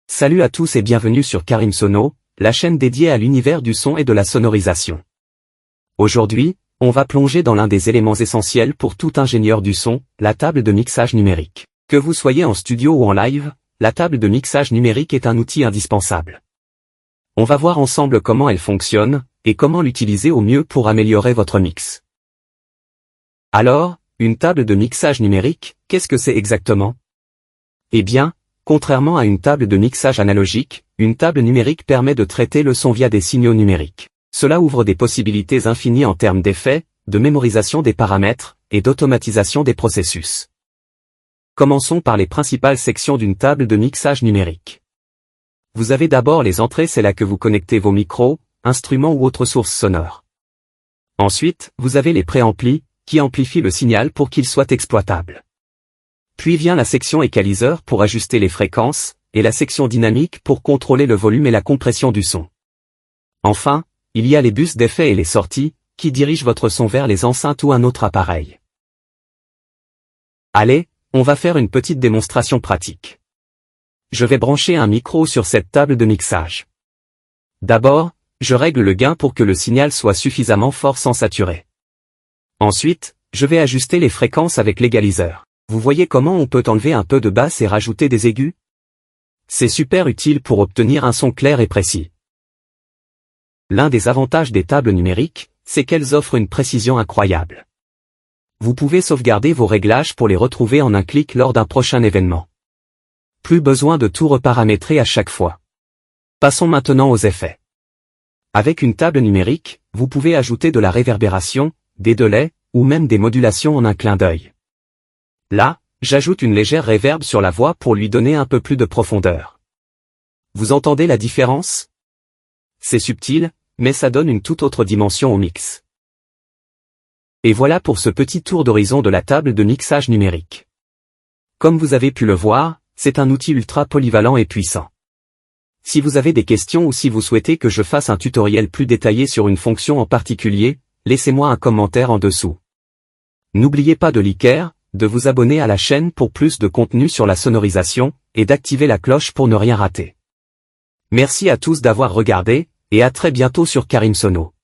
Salut à tous et bienvenue sur Karim Sono, la chaîne dédiée à l'univers du son et de la sonorisation. Aujourd'hui, on va plonger dans l'un des éléments essentiels pour tout ingénieur du son, la table de mixage numérique. Que vous soyez en studio ou en live, la table de mixage numérique est un outil indispensable. On va voir ensemble comment elle fonctionne, et comment l'utiliser au mieux pour améliorer votre mix. Alors, une table de mixage numérique, qu'est-ce que c'est exactement? Eh bien, contrairement à une table de mixage analogique, une table numérique permet de traiter le son via des signaux numériques. Cela ouvre des possibilités infinies en termes d'effets, de mémorisation des paramètres, et d'automatisation des processus. Commençons par les principales sections d'une table de mixage numérique. Vous avez d'abord les entrées, c'est là que vous connectez vos micros, instruments ou autres sources sonores. Ensuite, vous avez les préamplis, qui amplifient le signal pour qu'il soit exploitable. Puis vient la section équaliseur pour ajuster les fréquences, et la section dynamique pour contrôler le volume et la compression du son. Enfin, il y a les bus d'effets et les sorties, qui dirigent votre son vers les enceintes ou un autre appareil. Allez, on va faire une petite démonstration pratique. Je vais brancher un micro sur cette table de mixage. D'abord, je règle le gain pour que le signal soit suffisamment fort sans saturer. Ensuite, je vais ajuster les fréquences avec l'égaliseur. Vous voyez comment on peut enlever un peu de basse et rajouter des aigus? C'est super utile pour obtenir un son clair et précis. L'un des avantages des tables numériques, c'est qu'elles offrent une précision incroyable. Vous pouvez sauvegarder vos réglages pour les retrouver en un clic lors d'un prochain événement. Plus besoin de tout reparamétrer à chaque fois. Passons maintenant aux effets. Avec une table numérique, vous pouvez ajouter de la réverbération, des delays, ou même des modulations en un clin d'œil. Là, j'ajoute une légère réverb sur la voix pour lui donner un peu plus de profondeur. Vous entendez la différence? C'est subtil, mais ça donne une toute autre dimension au mix. Et voilà pour ce petit tour d'horizon de la table de mixage numérique. Comme vous avez pu le voir, c'est un outil ultra polyvalent et puissant. Si vous avez des questions ou si vous souhaitez que je fasse un tutoriel plus détaillé sur une fonction en particulier, laissez-moi un commentaire en dessous. N'oubliez pas de liker, de vous abonner à la chaîne pour plus de contenu sur la sonorisation, et d'activer la cloche pour ne rien rater. Merci à tous d'avoir regardé, et à très bientôt sur Karim Sono.